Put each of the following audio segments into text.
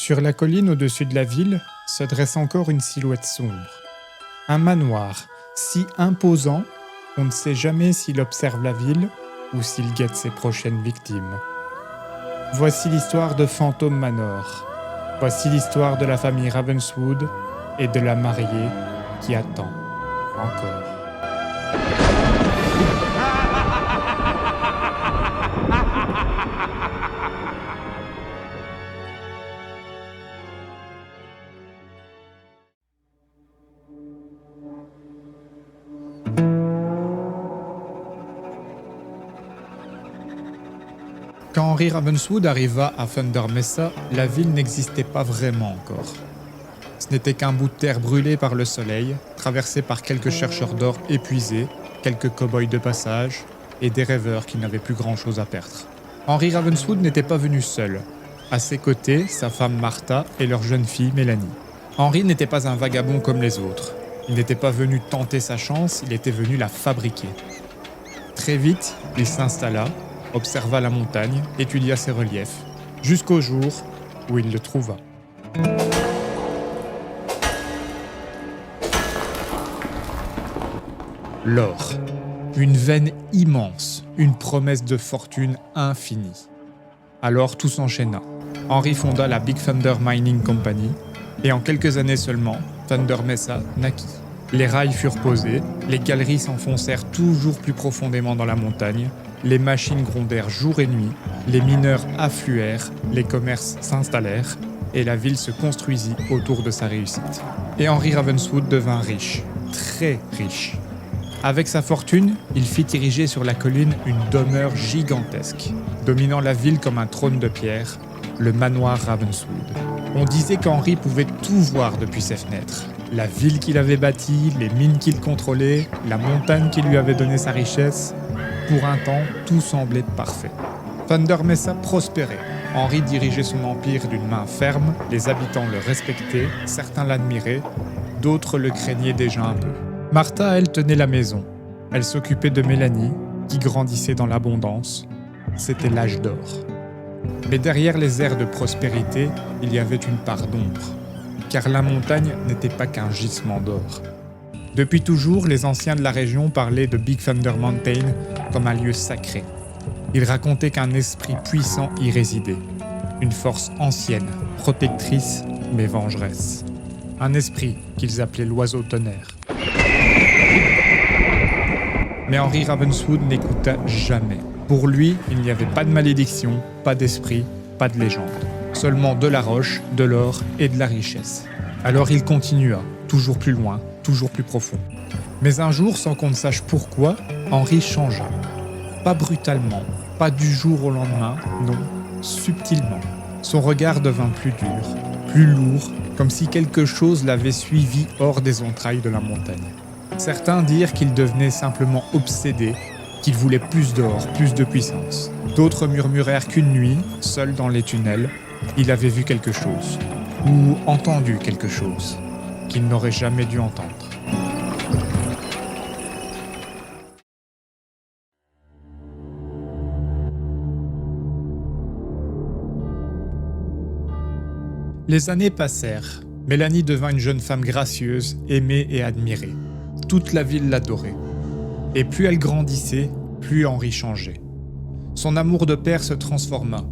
Sur la colline au-dessus de la ville se dresse encore une silhouette sombre. Un manoir si imposant qu'on ne sait jamais s'il observe la ville ou s'il guette ses prochaines victimes. Voici l'histoire de Phantom Manor. Voici l'histoire de la famille Ravenswood et de la mariée qui attend encore. Quand Henry Ravenswood arriva à Thunder Mesa, la ville n'existait pas vraiment encore. Ce n'était qu'un bout de terre brûlé par le soleil, traversé par quelques chercheurs d'or épuisés, quelques cow-boys de passage et des rêveurs qui n'avaient plus grand-chose à perdre. Henry Ravenswood n'était pas venu seul. À ses côtés, sa femme Martha et leur jeune fille Mélanie. Henry n'était pas un vagabond comme les autres. Il n'était pas venu tenter sa chance, il était venu la fabriquer. Très vite, il s'installa, observa la montagne, étudia ses reliefs, jusqu'au jour où il le trouva. L'or. Une veine immense, une promesse de fortune infinie. Alors tout s'enchaîna. Henry fonda la Big Thunder Mining Company, et en quelques années seulement, Thunder Mesa naquit. Les rails furent posés, les galeries s'enfoncèrent toujours plus profondément dans la montagne, les machines grondèrent jour et nuit, les mineurs affluèrent, les commerces s'installèrent, et la ville se construisit autour de sa réussite. Et Henry Ravenswood devint riche, très riche. Avec sa fortune, il fit ériger sur la colline une demeure gigantesque, dominant la ville comme un trône de pierre, le manoir Ravenswood. On disait qu'Henry pouvait tout voir depuis ses fenêtres. La ville qu'il avait bâtie, les mines qu'il contrôlait, la montagne qui lui avait donné sa richesse. Pour un temps, tout semblait parfait. Thunder Mesa prospérait. Henry dirigeait son empire d'une main ferme, les habitants le respectaient, certains l'admiraient, d'autres le craignaient déjà un peu. Martha, elle, tenait la maison. Elle s'occupait de Mélanie, qui grandissait dans l'abondance. C'était l'âge d'or. Mais derrière les airs de prospérité, il y avait une part d'ombre. Car la montagne n'était pas qu'un gisement d'or. Depuis toujours, les anciens de la région parlaient de Big Thunder Mountain comme un lieu sacré. Ils racontaient qu'un esprit puissant y résidait. Une force ancienne, protectrice, mais vengeresse. Un esprit qu'ils appelaient l'oiseau tonnerre. Mais Henry Ravenswood n'écouta jamais. Pour lui, il n'y avait pas de malédiction, pas d'esprit, pas de légende. Seulement de la roche, de l'or et de la richesse. Alors il continua, toujours plus loin, toujours plus profond. Mais un jour, sans qu'on ne sache pourquoi, Henry changea. Pas brutalement, pas du jour au lendemain, non, subtilement. Son regard devint plus dur, plus lourd, comme si quelque chose l'avait suivi hors des entrailles de la montagne. Certains dirent qu'il devenait simplement obsédé, qu'il voulait plus d'or, plus de puissance. D'autres murmurèrent qu'une nuit, seul dans les tunnels, il avait vu quelque chose, ou entendu quelque chose, qu'il n'aurait jamais dû entendre. Les années passèrent. Mélanie devint une jeune femme gracieuse, aimée et admirée. Toute la ville l'adorait. Et plus elle grandissait, plus Henry changeait. Son amour de père se transforma,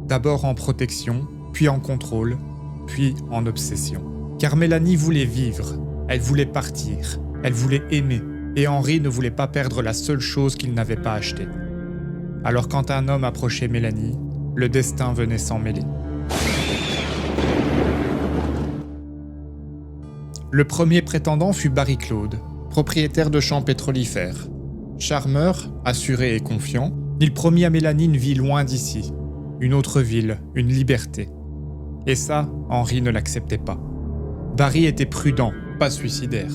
d'abord en protection, puis en contrôle, puis en obsession. Car Mélanie voulait vivre, elle voulait partir, elle voulait aimer, et Henry ne voulait pas perdre la seule chose qu'il n'avait pas achetée. Alors quand un homme approchait Mélanie, le destin venait s'en mêler. Le premier prétendant fut Barry Claude, propriétaire de champs pétrolifères. Charmeur, assuré et confiant, il promit à Mélanie une vie loin d'ici, une autre ville, une liberté. Et ça, Henry ne l'acceptait pas. Barry était prudent, pas suicidaire.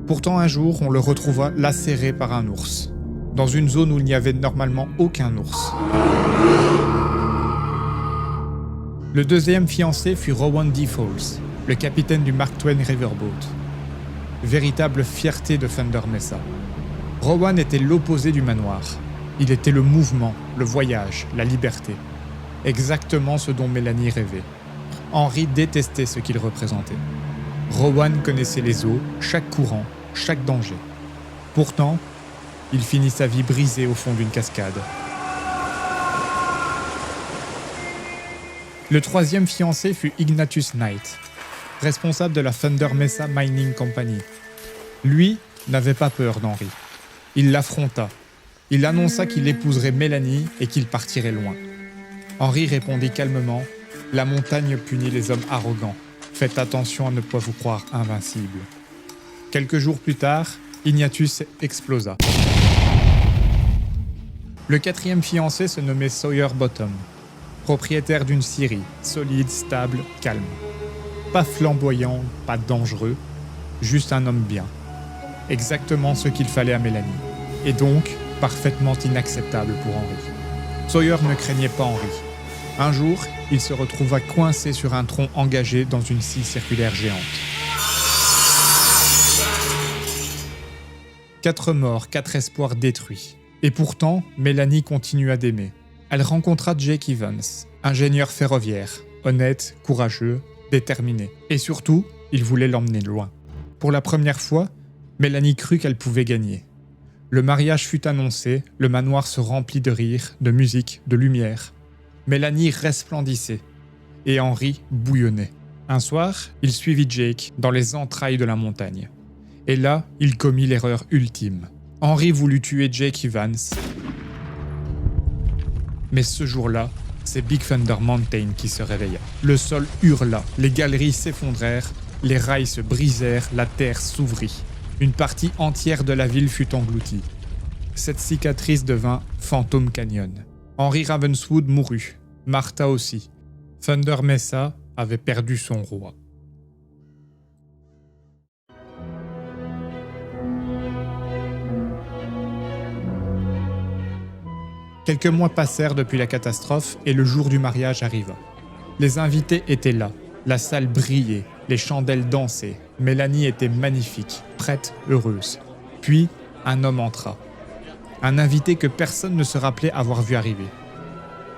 Pourtant un jour, on le retrouva lacéré par un ours, dans une zone où il n'y avait normalement aucun ours. Le deuxième fiancé fut Rowan D. Falls, le capitaine du Mark Twain Riverboat. Véritable fierté de Thunder Mesa. Rowan était l'opposé du manoir. Il était le mouvement, le voyage, la liberté. Exactement ce dont Mélanie rêvait. Henry détestait ce qu'il représentait. Rowan connaissait les eaux, chaque courant, chaque danger. Pourtant, il finit sa vie brisée au fond d'une cascade. Le troisième fiancé fut Ignatius Knight, responsable de la Thunder Mesa Mining Company. Lui n'avait pas peur d'Henry. Il l'affronta. Il annonça qu'il épouserait Mélanie et qu'il partirait loin. Henry répondit calmement « La montagne punit les hommes arrogants. Faites attention à ne pas vous croire invincible. » Quelques jours plus tard, Ignatius explosa. Le quatrième fiancé se nommait Sawyer Bottom, propriétaire d'une scierie, solide, stable, calme. Pas flamboyant, pas dangereux, juste un homme bien. Exactement ce qu'il fallait à Mélanie. Et donc, parfaitement inacceptable pour Henry. Sawyer ne craignait pas Henry. Un jour, il se retrouva coincé sur un tronc engagé dans une scie circulaire géante. 4 morts, 4 espoirs détruits. Et pourtant, Mélanie continua d'aimer. Elle rencontra Jake Evans, ingénieur ferroviaire, honnête, courageux, déterminé. Et surtout, il voulait l'emmener loin. Pour la première fois, Mélanie crut qu'elle pouvait gagner. Le mariage fut annoncé, le manoir se remplit de rires, de musique, de lumière. Mélanie resplendissait, et Henry bouillonnait. Un soir, il suivit Jake dans les entrailles de la montagne. Et là, il commit l'erreur ultime. Henry voulut tuer Jake Evans. Mais ce jour-là, c'est Big Thunder Mountain qui se réveilla. Le sol hurla, les galeries s'effondrèrent, les rails se brisèrent, la terre s'ouvrit. Une partie entière de la ville fut engloutie. Cette cicatrice devint Phantom Canyon. Henry Ravenswood mourut, Martha aussi. Thunder Mesa avait perdu son roi. Quelques mois passèrent depuis la catastrophe et le jour du mariage arriva. Les invités étaient là, la salle brillait, les chandelles dansaient, Mélanie était magnifique, prête, heureuse. Puis, un homme entra. Un invité que personne ne se rappelait avoir vu arriver.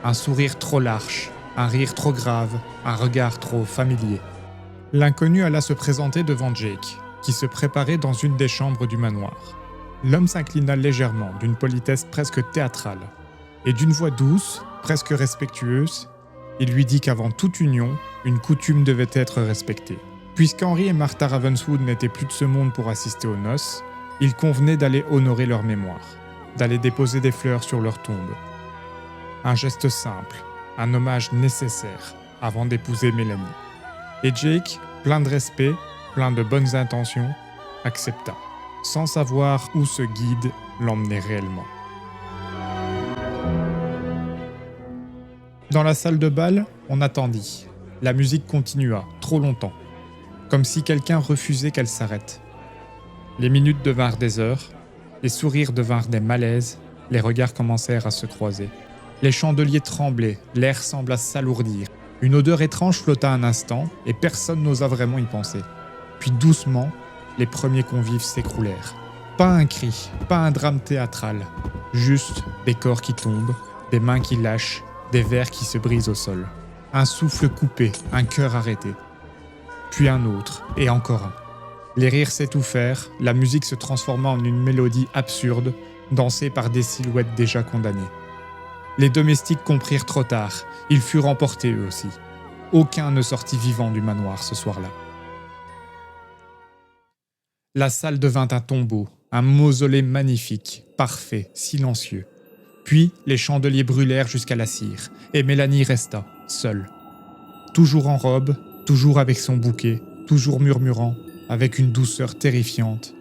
Un sourire trop large, un rire trop grave, un regard trop familier. L'inconnu alla se présenter devant Jake, qui se préparait dans une des chambres du manoir. L'homme s'inclina légèrement, d'une politesse presque théâtrale. Et d'une voix douce, presque respectueuse, il lui dit qu'avant toute union, une coutume devait être respectée. Puisqu'Henry et Martha Ravenswood n'étaient plus de ce monde pour assister aux noces, il convenait d'aller honorer leur mémoire, d'aller déposer des fleurs sur leur tombe. Un geste simple, un hommage nécessaire avant d'épouser Mélanie. Et Jake, plein de respect, plein de bonnes intentions, accepta, sans savoir où ce guide l'emmenait réellement. Dans la salle de bal, on attendit. La musique continua, trop longtemps. Comme si quelqu'un refusait qu'elle s'arrête. Les minutes devinrent des heures, les sourires devinrent des malaises, les regards commencèrent à se croiser. Les chandeliers tremblaient, l'air sembla s'alourdir. Une odeur étrange flotta un instant, et personne n'osa vraiment y penser. Puis doucement, les premiers convives s'écroulèrent. Pas un cri, pas un drame théâtral, juste des corps qui tombent, des mains qui lâchent, des verres qui se brisent au sol. Un souffle coupé, un cœur arrêté. Puis un autre, et encore un. Les rires s'étouffèrent, la musique se transforma en une mélodie absurde, dansée par des silhouettes déjà condamnées. Les domestiques comprirent trop tard, ils furent emportés eux aussi. Aucun ne sortit vivant du manoir ce soir-là. La salle devint un tombeau, un mausolée magnifique, parfait, silencieux. Puis, les chandeliers brûlèrent jusqu'à la cire, et Mélanie resta, seule. Toujours en robe, toujours avec son bouquet, toujours murmurant, avec une douceur terrifiante.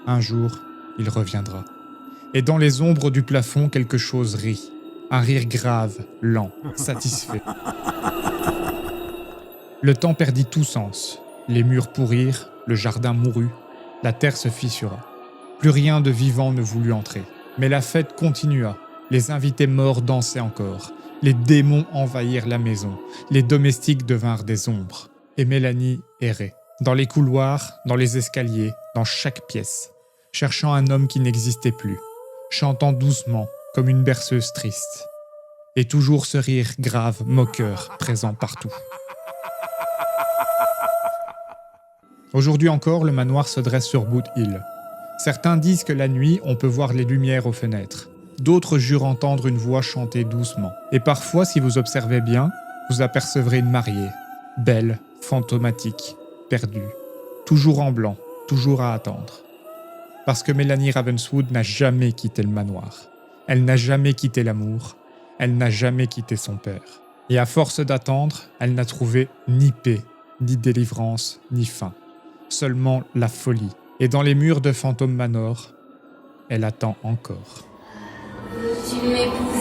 Un jour, il reviendra. Et dans les ombres du plafond, quelque chose rit. Un rire grave, lent, satisfait. Le temps perdit tout sens. Les murs pourrirent, le jardin mourut, la terre se fissura. Plus rien de vivant ne voulut entrer. Mais la fête continua. Les invités morts dansaient encore. Les démons envahirent la maison. Les domestiques devinrent des ombres. Et Mélanie errait. Dans les couloirs, dans les escaliers, dans chaque pièce. Cherchant un homme qui n'existait plus. Chantant doucement, comme une berceuse triste. Et toujours ce rire grave, moqueur, présent partout. Aujourd'hui encore, le manoir se dresse sur Boot Hill. Certains disent que la nuit, on peut voir les lumières aux fenêtres. D'autres jurent entendre une voix chanter doucement. Et parfois, si vous observez bien, vous apercevrez une mariée, belle, fantomatique, perdue, toujours en blanc, toujours à attendre. Parce que Mélanie Ravenswood n'a jamais quitté le manoir. Elle n'a jamais quitté l'amour. Elle n'a jamais quitté son père. Et à force d'attendre, elle n'a trouvé ni paix, ni délivrance, ni fin. Seulement la folie. Et dans les murs de Phantom Manor, elle attend encore. Veux-tu m'épouser ?